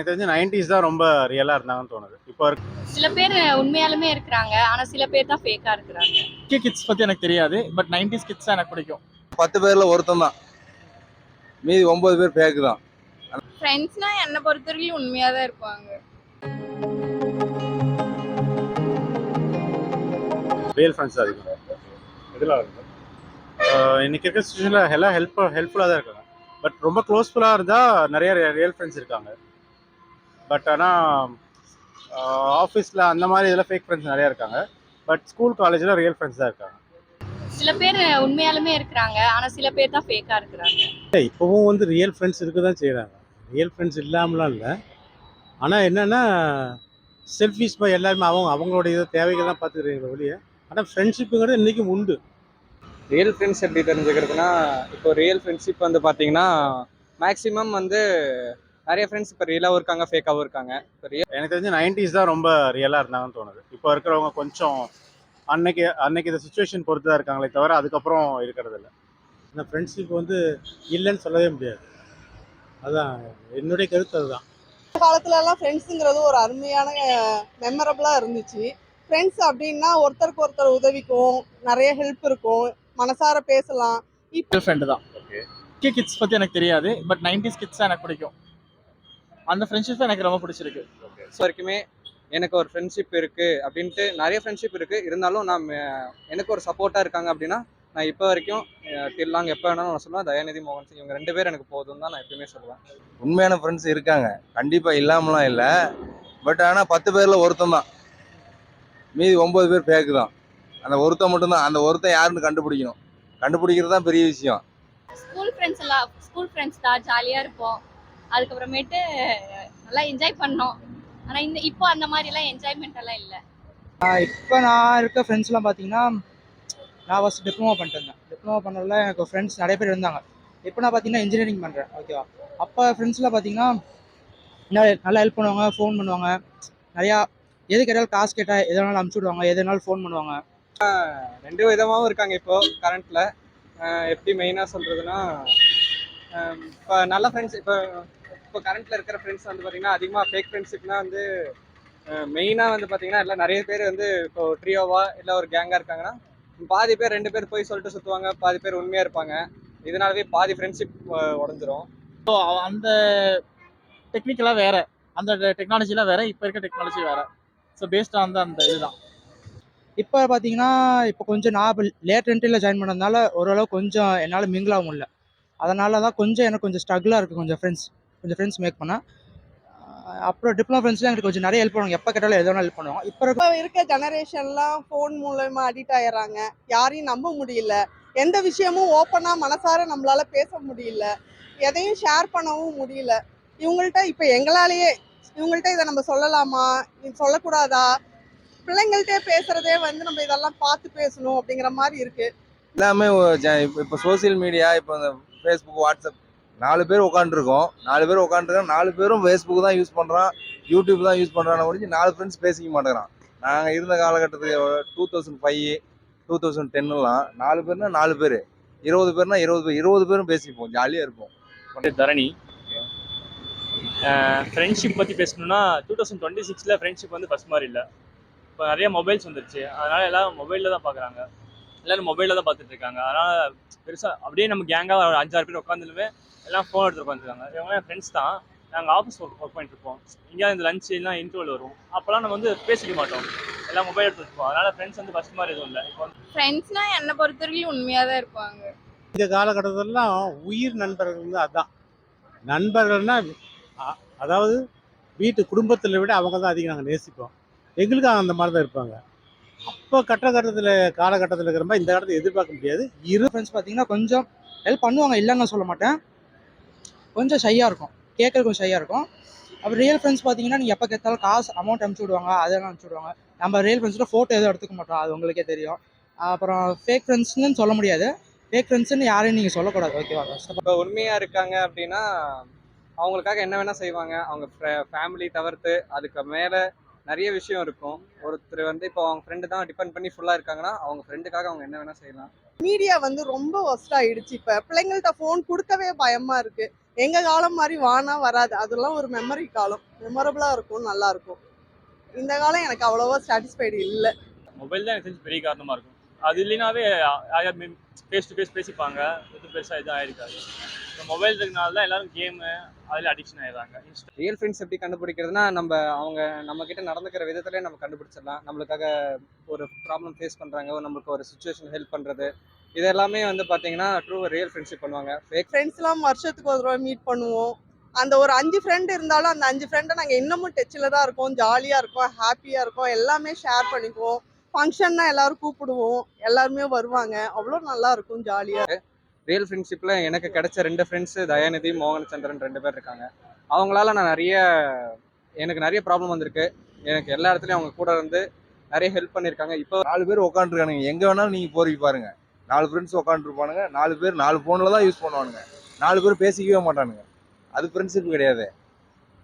எனக்கு தெரிஞ்சு 90s தான் ரொம்ப ரியலா இருந்தாங்கன்னு தோணுது. இப்போ சில பேர் உண்மையாலுமே இருக்கிறாங்க. ஆனா சில பேர் தான் ஃபேக்கா இருக்கிறாங்க. கிட்ஸ் பத்தி எனக்கு தெரியாது, பட் 90s கிட்ஸ் எனக்கு பிடிக்கும். 10 பேர்ல ஒருத்தன் தான், மீதி 9 பேர் ஃபேக் தான். ஃப்ரெண்ட்ஸ்னா என்ன பொறுத்தவரைக்கும் உண்மையா தான் இருப்பாங்க. ரியல் ஃப்ரெண்ட்ஸ் அதிகம். இதெல்லாம் இன்னைக்கு இருக்க சுச்சுவேஷன்ல எல்லாம் ஹெல்ப்ஃபுல்லாக தான் இருக்காங்க. பட் ரொம்ப க்ளோஸ்ஃபுல்லாக இருந்தால் நிறைய ரியல் ஃப்ரெண்ட்ஸ் இருக்காங்க. பட் ஆனால் ஆஃபீஸில் அந்த மாதிரி இதில் ஃபேக் ஃப்ரெண்ட்ஸ் நிறையா இருக்காங்க. பட் ஸ்கூல் காலேஜில் ரியல் ஃப்ரெண்ட்ஸ் தான் இருக்காங்க. சில பேர் உண்மையாலுமே இருக்கிறாங்க. ஆனா சில பேர் தான் ஃபேக்கா இருக்கிறாங்க. இப்போவும் வந்து ரியல் ஃப்ரெண்ட்ஸ் இருக்க தான் செய்கிறாங்க. ரியல் ஃப்ரெண்ட்ஸ் இல்லாமலாம் இல்லை. ஆனால் என்னென்னா செல்ஃபிஷ் பை எல்லாருமே அவங்களுடைய இதை தேவைகள் தான் பார்த்துக்கிறீங்க வெளியே. ஆனால் ஃப்ரெண்ட்ஷிப்புங்கிறது இன்றைக்கும் உண்டு. ரியல் ஃப்ரெண்ட்ஸ் எப்படி தெரிஞ்சுக்கிறதுனா, இப்போ ரியல் ஃப்ரெண்ட்ஷிப் வந்து பார்த்தீங்கன்னா மேக்ஸிமம் வந்து நிறைய ஃப்ரெண்ட்ஸ் இப்போ ரியலாகவும் இருக்காங்க, ஃபேக்காகவும் இருக்காங்க. இப்போ எனக்கு தெரிஞ்சு 90s தான் ரொம்ப ரியலாக இருந்தாங்கன்னு தோணுது. இப்போ இருக்கிறவங்க கொஞ்சம் அன்னைக்கு இந்த சுச்சுவேஷன் பொறுத்து தான் இருக்காங்களே தவிர அதுக்கப்புறம் இருக்கிறது இல்லை. இந்த ஃப்ரெண்ட்ஷிப் வந்து இல்லைன்னு சொல்லவே முடியாது. அதுதான் என்னுடைய கருத்து. அதுதான் காலத்துலலாம் ஃப்ரெண்ட்ஸுங்கிறது ஒரு அருமையான மெமரபிளாக இருந்துச்சு. ஃப்ரெண்ட்ஸ் அப்படின்னா ஒருத்தருக்கு ஒருத்தர் உதவிக்கும், நிறைய ஹெல்ப் இருக்கும், மனசார பேசலாம். கேர்ள் ஃப்ரெண்டு தான். கிட்ஸ் பத்தி எனக்கு தெரியாது, பட் 90s கிட்ஸ் எனக்கு பிடிக்கும். அந்த ஃப்ரெண்ட்ஷிப் எனக்கு ரொம்ப பிடிச்சிருக்கு. வரைக்குமே எனக்கு ஒரு ஃப்ரெண்ட்ஷிப் இருக்குது அப்படின்ட்டு நிறைய ஃப்ரெண்ட்ஷிப் இருக்குது. இருந்தாலும் நான் எனக்கு ஒரு சப்போர்ட்டாக இருக்காங்க அப்படின்னா நான் இப்போ வரைக்கும் தில்லாங்க எப்போ வேணாலும் நான் சொல்லுவேன், தயாநிதி, மோகன் சிங் இவங்க 2 பேர் எனக்கு போதும் தான் நான் எப்பயுமே சொல்லுவேன். உண்மையான ஃப்ரெண்ட்ஸ் இருக்காங்க, கண்டிப்பாக இல்லாமலாம் இல்லை. பட் ஆனால் 10 பேரில் ஒருத்தன் தான், மீதி 9 பேர் ஃபேக் தான். அந்த ஒருத்தன் மட்டும்தான், அந்த ஒருத்தன் யாருன்னு கண்டுபிடிக்கணும். கண்டுபிடிக்கிறது தான் பெரிய விஷயம். ஸ்கூல் ஃப்ரெண்ட்ஸ் தான் ஜாலியா இருப்போம். அதுக்கப்புறமேட்டு நல்லா என்ஜாய் பண்ணோம். ஆனா இப்போ அந்த மாதிரி எல்லாம் என்ஜாய்மெண்ட் எல்லாம் இல்லை. இப்போ நான் இருக்க ஃப்ரெண்ட்ஸ்லாம் பார்த்தீங்கன்னா, நான் ஃபஸ்ட் டிப்ளமோ பண்ணிட்டு இருந்தேன். டிப்ளமோ பண்ணதில் எனக்கு ஃப்ரெண்ட்ஸ் நிறைய பேர் இருந்தாங்க. இப்போ நான் பார்த்தீங்கன்னா இன்ஜினியரிங் பண்ணுறேன், ஓகேவா. அப்போ ஃப்ரெண்ட்ஸ்லாம் பார்த்தீங்கன்னா நல்லா ஹெல்ப் பண்ணுவாங்க, ஃபோன் பண்ணுவாங்க. நிறையா எது கேட்டாலும் காசு கேட்டால் எதனாலும் அனுப்பிச்சி விடுவாங்க, எதனாலும் ஃபோன் பண்ணுவாங்க. 2 விதமாகவும் இருக்காங்க இப்போ கரண்ட்டில். எப்படி மெயினாக சொல்கிறதுனா, இப்போ நல்ல ஃப்ரெண்ட்ஸ் இப்போ கரண்ட்டில் இருக்கிற ஃப்ரெண்ட்ஸ் வந்து பார்த்திங்கன்னா அதிகமாக ஃபேக் ஃப்ரெண்ட்ஷிப்னால் வந்து மெயினாக வந்து பார்த்திங்கன்னா எல்லாம் நிறைய பேர் வந்து இப்போ ட்ரியோவா இல்லை ஒரு கேங்காக இருக்காங்கன்னா பாதி பேர் 2 பேர் போய் சொல்லிட்டு சுற்றுவாங்க, பாதி பேர் உண்மையாக இருப்பாங்க. இதனாலவே பாதி ஃப்ரெண்ட்ஷிப் உடஞ்சிரும். ஸோ அந்த டெக்னிக்கலாக வேற, அந்த டெக்னாலஜிலாம் வேற, இப்போ இருக்க டெக்னாலஜி வேற. ஸோ பேஸ்ட் ஆன் அந்த இதுதான். இப்போ பார்த்தீங்கன்னா இப்போ கொஞ்சம் நான் இப்போ லேட் என்ட்ரியில் ஜாயின் பண்ணதுனால ஓரளவு கொஞ்சம் என்னால் மிங்கிள் ஆக முடியல. அதனால தான் கொஞ்சம் எனக்கு கொஞ்சம் ஸ்ட்ரகிளாக இருக்குது. கொஞ்சம் ஃப்ரெண்ட்ஸ் மேக் பண்ணேன். அப்புறம் டிப்ளமோ ஃப்ரெண்ட்ஸ்லாம் எனக்கு கொஞ்சம் நிறைய ஹெல்ப் பண்ணுவாங்க, எப்போ கேட்டாலும் எது வேணாலும் ஹெல்ப் பண்ணுவாங்க. இப்போ இருக்க ஜெனரேஷன்லாம் ஃபோன் மூலமா அடிக்ட் ஆயிடுறாங்க. யாரையும் நம்ப முடியல. எந்த விஷயமும் ஓப்பனாக மனசார நம்மளால பேச முடியல, எதையும் ஷேர் பண்ணவும் முடியல. இவங்கள்ட்ட இப்போ எங்களாலேயே இவங்கள்ட்ட இதை நம்ம சொல்லலாமா, இது சொல்லக்கூடாதா, பிள்ளைங்கள்ட்டே பேசுறதே வந்து நம்ம இதெல்லாம் பார்த்து பேசணும் அப்படிங்கிற மாதிரி இருக்கு. எல்லாமே இப்போ சோசியல் மீடியா, இப்போ இந்த ஃபேஸ்புக், வாட்ஸ்அப், 4 பேர் உட்காந்துருக்கோம். 4 பேரும் ஃபேஸ்புக் தான் யூஸ் பண்ணுறான், யூடியூப் தான் யூஸ் பண்ணுறான்னு முடிஞ்சு 4 ஃப்ரெண்ட்ஸ் பேசிக்க மாட்டேங்கிறான். நாங்கள் இருந்த காலகட்டத்துக்கு 2005, 2010லாம் 4 பேர்னா 4 பேர், 20 பேர்னா 20 பேரும் பேசிப்போம், ஜாலியாக இருப்போம். தரணி. ஃப்ரெண்ட்ஷிப் பற்றி பேசணும்னா 2026 ஃப்ரெண்ட்ஷிப் வந்து ஃபஸ்ட் மாதிரி இல்லை. இப்போ நிறைய மொபைல்ஸ் வந்துருச்சு, அதனால் எல்லாம் மொபைலில் தான் பார்க்குறாங்க, எல்லோரும் மொபைலில் தான் பார்த்துட்டு இருக்காங்க. அதனால் பெருசாக அப்படியே நம்ம கேங்காக ஒரு 5-6 பேர் உட்காந்துலுமே எல்லாம் ஃபோன் எடுத்து உட்காந்துருக்காங்க. இவங்களாம் ஃப்ரெண்ட்ஸ் தான். நாங்கள் ஆஃபீஸ் ஒர்க் பண்ணிட்டு இருப்போம், எங்கேயாவது இந்த லஞ்ச் எல்லாம் இன்டர்வல் வரும், அப்போல்லாம் நம்ம வந்து பேசிக்க மாட்டோம், எல்லாம் மொபைல் எடுத்து வச்சுப்போம். அதனால் ஃப்ரெண்ட்ஸ் வந்து ஃபஸ்ட் மாதிரி எதுவும் இல்லை. இப்போ ஃப்ரெண்ட்ஸ்னா என்ன பொறுத்தவரைக்கும் உண்மையா தான் இருப்பாங்க. இந்த காலகட்டத்திலலாம் உயிர் நண்பர்கள் வந்து அதுதான். நண்பர்கள்னா அதாவது வீட்டு குடும்பத்தில் விட அவங்க தான் அதிகம் நாங்கள் நேசிப்போம். எங்களுக்கும் அந்த மாதிரி தான் இருப்பாங்க. அப்போ காலகட்டத்தில் இருக்கிற மாதிரி இந்த காலத்தில் எதிர்பார்க்க முடியாது. ஃப்ரெண்ட்ஸ் பார்த்தீங்கன்னா கொஞ்சம் ஹெல்ப் பண்ணுவாங்க, இல்லைன்னு நான் சொல்ல மாட்டேன். கொஞ்சம் ஷையாக இருக்கும், கேட்குறது கொஞ்சம் ஷையாக இருக்கும். அப்புறம் ரியல் ஃப்ரெண்ட்ஸ் பார்த்தீங்கன்னா நீங்கள் எப்போ கேட்டாலும் காசு அமௌண்ட் அனுப்பிச்சி விடுவாங்க, அதெல்லாம் அனுப்பிச்சி விடுவாங்க. நம்ம ரியல் ஃப்ரெண்ட்ஸில் ஃபோட்டோ எதுவும் எடுத்துக்க மாட்டோம், அது உங்களுக்கே தெரியும். அப்புறம் ஃபேக் ஃப்ரெண்ட்ஸ்னு சொல்ல முடியாது, ஃபேக் ஃப்ரெண்ட்ஸ்னு யாரையும் நீங்கள் சொல்லக்கூடாது, ஓகேவா. இப்போ உண்மையாக இருக்காங்க அப்படின்னா அவங்களுக்காக என்ன வேணால் செய்வாங்க. அவங்க ஃபேமிலி தவிர்த்து அதுக்கு மேலே நிறைய விஷயம் இருக்கும். ஒருத்தர் வந்து இப்போ அவங்க ஃப்ரெண்டு தான் டிபெண்ட் பண்ணி ஃபுல்லாக இருக்காங்கன்னா அவங்க ஃப்ரெண்டுக்காக அவங்க என்ன வேணால் செய்யலாம். மீடியா வந்து ரொம்ப ஒஸ்ட் ஆயிடுச்சு. இப்ப பிள்ளைங்கள்ட்ட ஃபோன் கொடுக்கவே பயமா இருக்கு. எங்க காலம் மாதிரி வானா வராது. அதெல்லாம் ஒரு மெமரி காலம். மெமரபிளா இருக்கும், நல்லா இருக்கும். இந்த காலம் எனக்கு அவ்வளவா சாட்டிஸ்ஃபைடு இல்ல. மொபைல் தான் எனக்கு தெரிஞ்சு பெரிய காரணமாக இருக்கும். அது இல்லைனாவே ஃபேஸ் டு ஃபேஸ் பேசிப்பாங்க, எதுவும் பெருசாக எதுவும் ஆயிருக்காது. இப்போ மொபைல் இருக்கனால தான் எல்லாரும் கேமு அதில் அடிக்ஷன் ஆயிடுறாங்க. ரியல் ஃப்ரெண்ட்ஸ் எப்படி கண்டுபிடிக்கிறதுனா அவங்க நம்ம கிட்ட நடந்துக்கிற விதத்திலே நம்ம கண்டுபிடிச்சிடலாம். நம்மளுக்காக ஒரு ப்ராப்ளம் ஃபேஸ் பண்ணுறாங்க, நம்மளுக்கு ஒரு சுச்சுவேஷன் ஹெல்ப் பண்ணுறது, இது எல்லாமே வந்து பார்த்தீங்கன்னா ட்ரூ ரியல் ஃப்ரெண்ட்ஷிப் பண்ணுவாங்க. ஃபேக் ஃப்ரெண்ட்ஸ்லாம் வருஷத்துக்கு ஒரு தடவை மீட் பண்ணுவோம். அந்த ஒரு 5 ஃப்ரெண்ட் இருந்தாலும் அந்த 5 ஃப்ரெண்டை நாங்கள் இன்னமும் டச்சில் தான் இருக்கோம். ஜாலியாக இருக்கோம், ஹாப்பியாக இருக்கோம், எல்லாமே ஷேர் பண்ணிக்குவோம். ஃபங்க்ஷன்னா எல்லாரும் கூப்பிடுவோம், எல்லாருமே வருவாங்க. அவ்வளோ நல்லா இருக்கும், ஜாலியாக. ரியல் ஃப்ரெண்ட்ஷிப்பில் எனக்கு கிடைச்ச 2 ஃப்ரெண்ட்ஸு தயாநிதி, மோகனச்சந்திரன் 2 பேர் இருக்காங்க. அவங்களால நான் எனக்கு நிறைய ப்ராப்ளம் வந்திருக்கு. எனக்கு எல்லா இடத்துலையும் அவங்க கூட இருந்து நிறைய ஹெல்ப் பண்ணியிருக்காங்க. இப்போ 4 பேர் உட்காந்துருக்கானுங்க, எங்கே வேணாலும் நீங்கள் போறீங்க பாருங்க. 4 ஃப்ரெண்ட்ஸ் உட்காந்துருப்பானுங்க, 4 பேர் 4 ஃபோனில் தான் யூஸ் பண்ணுவானுங்க. 4 பேர் பேசிக்கவே மாட்டானுங்க. அது ஃப்ரெண்ட்ஷிப் கிடையாது.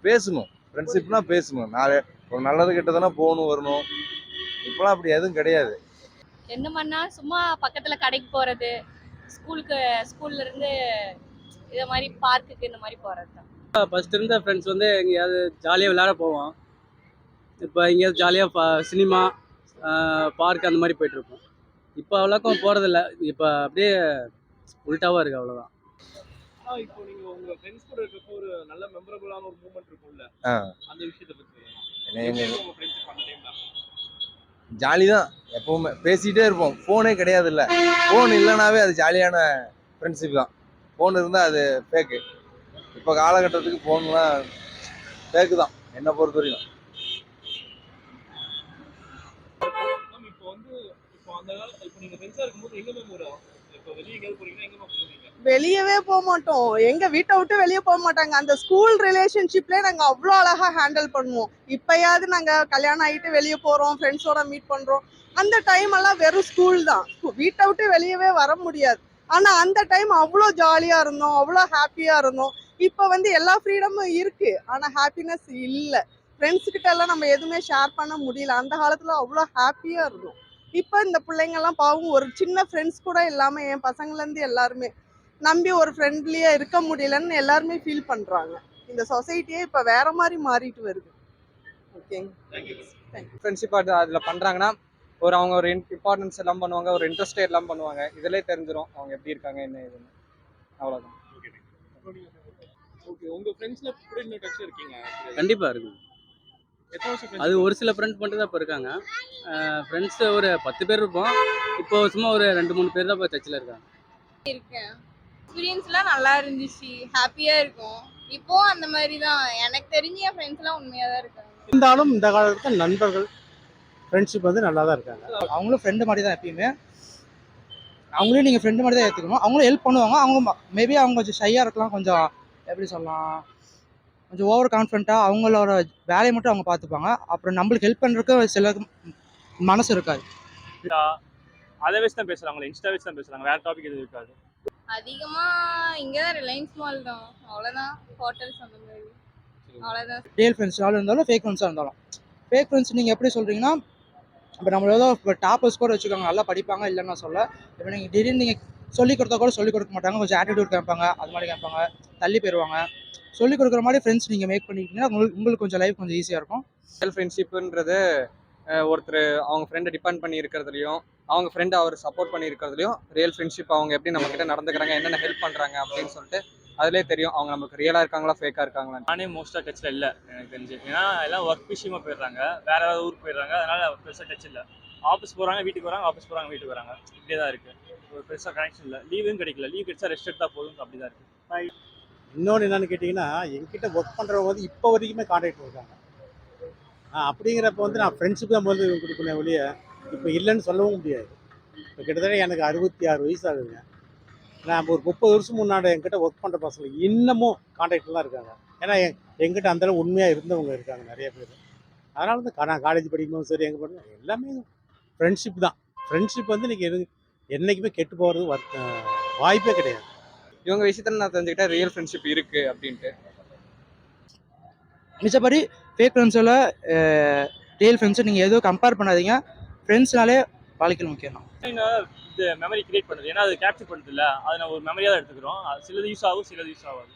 பேசணும், ஃப்ரெண்ட்ஷிப்னா பேசணும். ஒரு நல்லது கெட்டதுன்னா போகணும் வரணும். இப்போலாம் அப்படி எதுவும் கிடையாது. என்ன பண்ணா சும்மா பக்கத்துல கடைக்கு போறது, ஸ்கூல்ல இருந்து இத மாதிரி பார்க்குக்கு இந்த மாதிரி போறது தான். ஃபர்ஸ்ட் இருந்த ஃப்ரெண்ட்ஸ் வந்து எங்கேயாவது ஜாலியாக விளையாட போவோம். இப்போ எங்கேயாவது ஜாலியாக சினிமா, பார்க் அந்த மாதிரி போயிட்டுருப்போம். இப்போ அவ்வளோக்கும் போகிறதில்ல. இப்போ அப்படியே உல்ட்டாவாக இருக்குது, அவ்வளோதான். இப்போ நீங்க உங்க ஃப்ரெண்ட்ஸ் கூட இருக்கப்போ ஒரு நல்ல மெமரபிளான ஒரு மூமெண்ட் இருக்கும்ல, ஆ, அந்த விஷயத்தை பத்தி சொல்லுங்க. எங்க உங்க ஃப்ரெண்ட்ஸ் பண்ண டைம்ல ஜாலி தான், எப்பவுமே பேசிகிட்டே இருப்போம். ஃபோனே கிடையாது. இல்லை, ஃபோன் இல்லைனாவே அது ஜாலியான ஃப்ரெண்ட்ஷிப் தான். ஃபோன் இருந்தால் அது ஃபேக்கு. இப்போ காலகட்டத்துக்கு ஃபோன்லாம் ஃபேக்கு தான் என்னை பொறுத்த வரைக்கும். இப்போ வந்து இப்போ அந்த இப்போ நீங்க ஃப்ரெண்ட்ஸா இருக்கும்போது எங்க மேம் வரும்? இப்போ வெளியே எங்கேயாவது போறீங்கன்னா எங்க மேம் போவீங்க? வெளியவே போக மாட்டோம். எங்க வீட்டை விட்டு வெளியே போக மாட்டாங்க. அந்த ஸ்கூல் ரிலேஷன்ஷிப்லேயே நாங்கள் அவ்வளோ அழகாக ஹேண்டில் பண்ணுவோம். இப்போயாவது நாங்கள் கல்யாணம் ஆகிட்டு வெளியே போகிறோம், ஃப்ரெண்ட்ஸோட மீட் பண்ணுறோம். அந்த டைம் எல்லாம் வெறும் ஸ்கூல் தான். வீட்டை விட்டு வெளியவே வர முடியாது. ஆனால் அந்த டைம் அவ்வளோ ஜாலியாக இருந்தோம், அவ்வளோ ஹாப்பியாக இருந்தோம். இப்போ வந்து எல்லா ஃப்ரீடமும் இருக்கு, ஆனால் ஹாப்பினஸ் இல்லை. ஃப்ரெண்ட்ஸ் கிட்ட எல்லாம் நம்ம எதுவுமே ஷேர் பண்ண முடியல. அந்த காலத்தில் அவ்வளோ ஹாப்பியாக இருந்தோம். இப்போ இந்த பிள்ளைங்கெல்லாம் பாவம், ஒரு சின்ன ஃப்ரெண்ட்ஸ் கூட இல்லாமல் என் பசங்கள்லேருந்து எல்லாருமே நம்பி ஒரு ஃப்ரெண்ட்லியா இருக்க முடியலன்னு எல்லாருமே ஃபீல் பண்றாங்க. இந்த சொசைட்டியே இப்ப வேற மாதிரி மாறிட்டு வருது. ஓகேங்க, ஃப்ரெண்ட்ஷிப் அதில் பண்ணுறாங்கன்னா அவங்க ஒரு இம்பார்ட்டன்ஸ் எல்லாம் பண்ணுவாங்க, ஒரு இன்ட்ரெஸ்ட் எல்லாம் பண்ணுவாங்க. இதிலே தெரிஞ்சிடும் அவங்க எப்படி இருக்காங்க என்ன ஏதுன்னு. அவ்வளோதான். ஓகே, உங்க ஃப்ரெண்ட்ஸ்ல கூட இன்னும் டச்ல இருக்கீங்க? கண்டிப்பாக இருக்குது. எத்தனை வருஷம் அது friendship? ஒரு சில ஃப்ரெண்ட்ஸ் மட்டும் தான் இப்போ இருக்காங்க. ஃப்ரெண்ட்ஸ் ஒரு 10 பேர் இருப்போம். இப்போ சும்மா ஒரு 2-3 பேர் தான் இப்போ டச்சில் இருக்காங்க. எக்ஸ்பீரியன்ஸ்லாம் நல்லா இருந்துச்சு, ஹாப்பியா இருக்கும். இப்போ அந்த மாதிரி தான். எனக்கு தெரிஞ்ச என் ஃப்ரெண்ட்ஸ்லாம் உண்மையா தான் இருக்காங்க. இருந்தாலும் இந்த காலத்தில் நண்பர்கள் ஃப்ரெண்ட்ஷிப் வந்து நல்லா தான் இருக்காங்க. அவங்களும் ஃப்ரெண்டு மாதிரி தான் எப்பயுமே. அவங்களையும் நீங்கள் ஃப்ரெண்டு மாதிரி தான் ஏற்றுக்கணும். அவங்களும் ஹெல்ப் பண்ணுவாங்க. அவங்க மேபி அவங்க கொஞ்சம் ஷையாக இருக்கலாம், கொஞ்சம் எப்படி சொல்லலாம், கொஞ்சம் ஓவர் கான்ஃபிடண்ட்டாக அவங்களோட வேலையை மட்டும் அவங்க பார்த்துப்பாங்க. அப்புறம் நம்மளுக்கு ஹெல்ப் பண்ணுறதுக்கு சிலருக்கு மனசு இருக்காது. அதை வச்சு தான் பேசுகிறாங்களே, இன்ஸ்டா வச்சு தான் பேசுகிறாங்க, வேறு டாபிக் எதுவும் இருக்காது. அதிகமா இங்க தான் ரிலையன்ஸ் மால் தான். அவ்வளவுதான். ஹோட்டல்ஸ் அந்த மாதிரி. அவ்வளவுதான். ரியல் ஃப்ரெண்ட்ஸாக இருந்தாலும் ஃபேக் ஃப்ரெண்ட்ஸாக இருந்தாலும். ஃபேக் ஃப்ரெண்ட்ஸ் நீங்கள் எப்படி சொல்கிறீங்கன்னா, இப்போ நம்மள ஏதோ இப்போ டாப்பர்ஸ் கூட வச்சுக்கோங்க, நல்லா படிப்பாங்க இல்லைன்னு நான் சொல்ல. இப்போ நீங்கள் திடீர்னு நீங்கள் சொல்லிக் கொடுத்தா கூட சொல்லிக் கொடுக்க மாட்டாங்க, கொஞ்சம் ஆட்டிடியூட் கேட்பாங்க, அது மாதிரி கேட்பாங்க, தள்ளி போயிடுவாங்க. சொல்லிக் கொடுக்குற மாதிரி ஃப்ரெண்ட்ஸ் நீங்கள் மேக் பண்ணிக்கிட்டீங்கன்னா உங்களுக்கு கொஞ்சம் லைஃப் கொஞ்சம் ஈஸியாக இருக்கும். ரியல் ஃப்ரெண்ட்ஷிப்புன்றது ஒருத்தர் அவங்க ஃப்ரெண்டை டிபெண்ட் பண்ணி இருக்கிறதுலையும், அவங்க ஃப்ரெண்டை அவர் சப்போர்ட் பண்ணி இருக்கிறதுலையும் ரியல் ஃப்ரெண்ட்ஷிப் அவங்க எப்படி நம்ம கிட்ட நடந்துக்கிறாங்க, என்னென்ன ஹெல்ப் பண்ணுறாங்க அப்படின்னு சொல்லிட்டு அதிலே தெரியும் அவங்க நமக்கு ரியலாக இருக்காங்களா ஃபேக்காக இருக்காங்களா. நானே மோஸ்ட்டாக டச்சில் இல்லை எனக்கு தெரிஞ்சு. ஏன்னா எல்லாம் ஒர்க் விஷயமா போயிடுறாங்க, வேற ஏதாவது ஊருக்கு போயிடுறாங்க, அதனால பெருசாக டச் இல்லை. ஆஃபீஸ் போகிறாங்க வீட்டுக்கு வராங்க, ஆஃபீஸ் போகிறாங்க வீட்டுக்கு வராங்க, இப்படியே தான் இருக்குது. ஒரு பெருசாக கனெக்ஷன் இல்லை. லீவும் கிடைக்கல, லீவ் கிடைச்சா ரெஸ்ட் எடுத்தால் போதும், அப்படி தான் இருக்குது. இன்னொன்று என்னன்னு கேட்டிங்கன்னா, என்கிட்ட ஒர்க் பண்ணுறவங்க வந்து இப்போ வரைக்குமே கான்டாக்ட் இருக்காங்க. அப்படிங்கிறப்ப வந்து நான் ஃப்ரெண்ட்ஷிப் தான் போது கொடுப்பேன் ஒழிய இப்போ இல்லைன்னு சொல்லவும் முடியாது. இப்போ கிட்டத்தட்ட எனக்கு 66 வயசு ஆகுதுங்க. நான் ஒரு 30 வருஷம் முன்னாடி என்கிட்ட ஒர்க் பண்ணுற பசங்க இன்னமும் கான்டாக்டில் தான் இருக்காங்க. ஏன்னா என்கிட்ட அந்தளவு உண்மையாக இருந்தவங்க இருக்காங்க நிறைய பேர். அதனால வந்து நான் காலேஜ் படிக்கும்போது சரி, எங்கே படிக்கும் எல்லாமே ஃப்ரெண்ட்ஷிப் தான். ஃப்ரெண்ட்ஷிப் வந்து இன்றைக்கி என்றைக்குமே கெட்டு போகிறது வாய்ப்பே கிடையாது. இவங்க விஷயத்தில் நான் தெரிஞ்சுக்கிட்டேன் ரியல் ஃப்ரெண்ட்ஷிப் இருக்குது அப்படின்ட்டு. மிச்சப்படி ஃபேக் ஃப்ரெண்ட்ஸில் ரியல் ஃப்ரெண்ட்ஸை நீங்கள் எதுவும் கம்பேர் பண்ணாதீங்க. ஃப்ரெண்ட்ஸ்னாலே வாழ்க்கையில் முக்கியம் தான். இது மெமரி கிரியேட் பண்ணுது, ஏன்னா அது கேப்சர் பண்ணுது இல்லை, அதை நம்ம ஒரு மெமரியாக தான் எடுத்துக்கிறோம். சிலது யூஸ் ஆகும், சிலது யூஸ் ஆகாது.